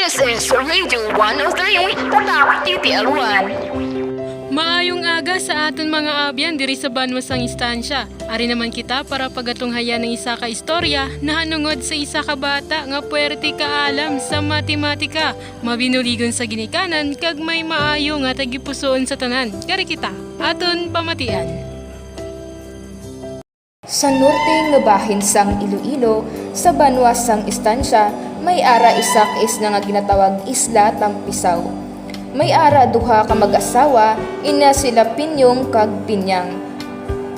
This is Radio 103, Tatak TTL1. Maayong aga sa aton mga abyan diri sa banwasang instansya. Ari naman kita para pagatunghayan ng isa ka istorya na hanungod sa isa ka bata nga puwerte ka alam sa matematika, mabinuligon sa ginikanan kag may maayo nga tagipusoon sa tanan. Kari kita, aton pamatian. Sa norte nga bahin sang Iloilo, sa banwasang istansya, may ara isak is nga ginatawag Isla Tampisaw. May ara duha ka mag-asawa, ina sila Pinyong kag Pinyang.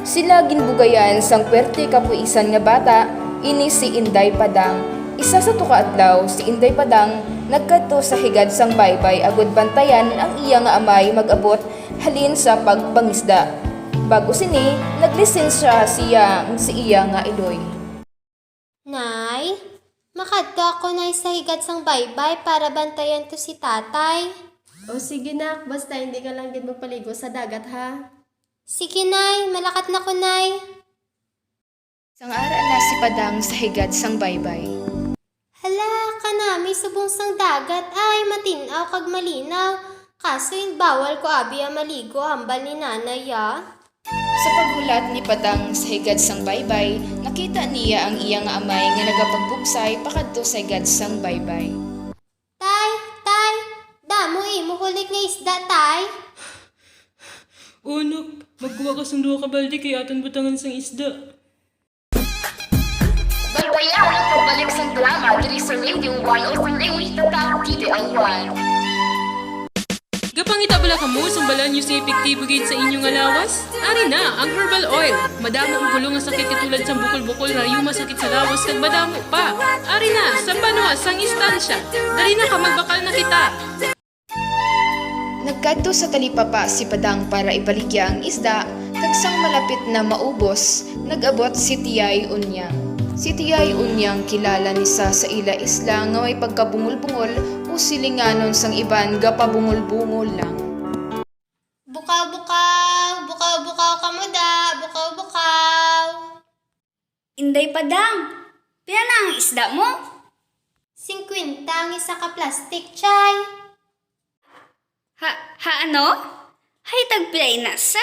Sila ginbugayan sang puwerte kapuisan nga bata, ini si Inday Padang. Isa sa tuka adlaw, si Inday Padang nagkadto sa higad sang baybay agud bantayan ang iya nga amay mag-abot halin sa pagpangisda. Bago sini, naglisensya siya si iya nga iloy. Nay, makadto ako nay sa higad sang baybay para bantayan to si tatay. O sige nak, basta hindi ka lang din magpaligo sa dagat ha. Sige nay, malakat na ko nay. Sang ara na si Padang sa higad sang baybay. Hala, kanami subong sang dagat ay matinaw kag malinaw. Kaso bawal ko abi maligo hambal ni nanay ya. Sa paghulat ni Padang sa higad sang baybay, nakita niya ang iya nga amay nga nagapagbugsay pakadto sa higad sang baybay. Tay, damo imo hulik nga isda tay. Unak, magkuha ka sang duha ka balde kay aton butangan sang isda. Balbayaw ng pagbalik sa drama diri sa Radio 103, Tatak TTL1. Gapangita bala kamo sumbalan yung si epektibo gid sa inyong alawas? Ari na ang herbal oil. Madamo ang gulong nga sakit katulad sa bukol-bukol, rayuma, sakit sa lawas kag madamo pa. Ari na sa banwasang istansya. Dali na ka magbakal na kita. Nagkadto sa talipapa si Padang para ibaligya ang isda, kag sang malapit na maubos, nag-abot si Tiyay Unyang. Si Tiyay Unyang kilala ni sa ila isla nga may pagkabungol-bungol o silinganon sang iban gapabungol-bungol lang. Bukaw kamo da, bukaw. Inday Padang, pila na ang isda mo? 50 ang isa ka plastic chay. Ano? Hay tagpilay na sa?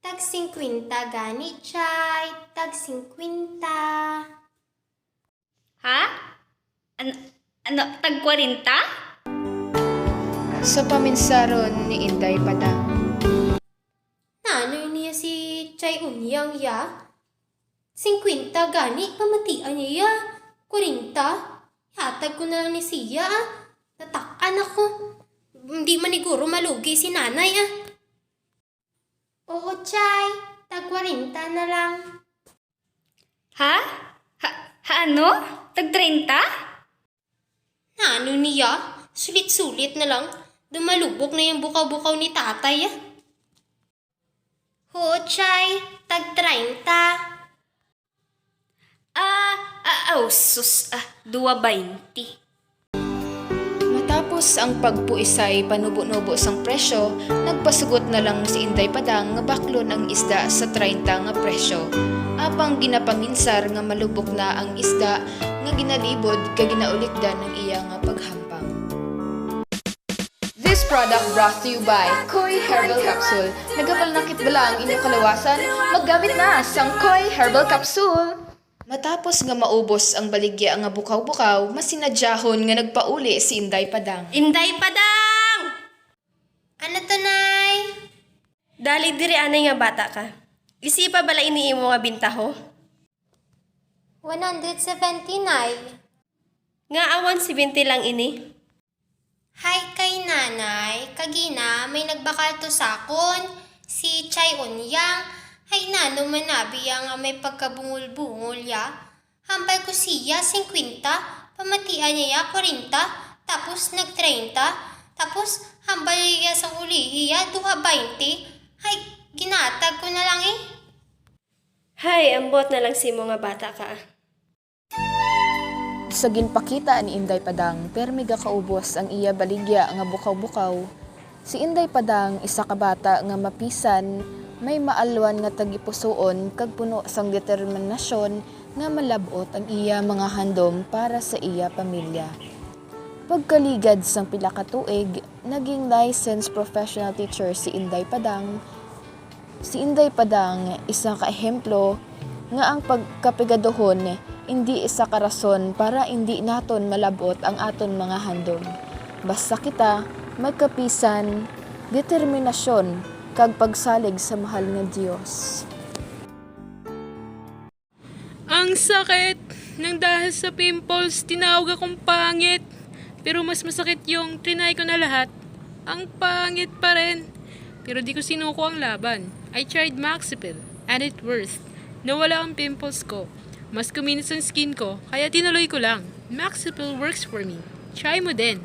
Tag 50 gani chay, tag 50. Ha? Ano, tag 40? Sa paminsaron ni Inday Padang. Nanoy niya si Chay Unyang ya? 50 gani, pamatian niya ya. 40? Hatag ko na lang ni siya ah. Natakan ako. Hindi maniguro malugi si nanay ah. Oo Chay, tag 40 na lang. Ha? Ano? Tag 30? Nano niya? Sulit-sulit na lang. Dumalubok na yung bukaw-bukaw ni tatay ah. Oo Chay, tag 30. Sus, 2.20. Matapos ang pagpuisay panubo-nubo sang presyo, nagpasugot na lang si Inday Padang nga baklon ang isda sa 30 nga presyo. Apang ginapaminsar nga malubok na ang isda nga ginalibod kag ginaulikdan ng iya nga paghampang. This product brought to you by Koi Herbal Capsule. Nagabalnakit bala ang inyong kalawasan? Maggamit na sang Koi Herbal Capsule! Matapos nga maubos ang baligya nga bukaw-bukaw, masinadyahon nga nagpauli si Inday Padang. Inday Padang! Ano to nay? Dali diri anay nga bata ka. Isipa bala iniimo nga binta ho? 179. Nga awan 70 lang ini. Hi kay nanay, kagina may nagbakal to sakon. Si Chay Unyang. Hay nano manabi nga may pagkabungol-bungol ya. Hambal ko siya 50, pamatian niya 40, tapos nag-30, tapos hambal niya sa ulihi ya 2.20. Hay, ginatag ko na lang eh. Hay, ambot na lang si mo nga bata ka. Sa ginpakita ni Inday Padang, permiga kaubos ang iya baligya nga bukaw-bukaw. Si Inday Padang, isa ka bata nga mapisan, may maalwan nga tagipusoon kag puno sang determinasyon nga malabot ang iya mga handom para sa iya pamilya. Pagkaligad sang pila ka tuig, naging licensed professional teacher si Inday Padang. Si Inday Padang isang kaehemplo nga ang pagkapigadohon hindi isa ka rason para hindi naton malabot ang aton mga handom. Basta kita may kapisan, determinasyon kag pagsalig sa mahal nga Dios. Ang sakit! Nang dahil sa pimples, tinawag akong pangit. Pero mas masakit yung trinay ko na lahat. Ang pangit pa rin. Pero di ko sinuko ang laban. I tried Maxipil and it worked. Nawala ang pimples ko. Mas kuminis ang skin ko, kaya tinuloy ko lang. Maxipil works for me. Try mo din.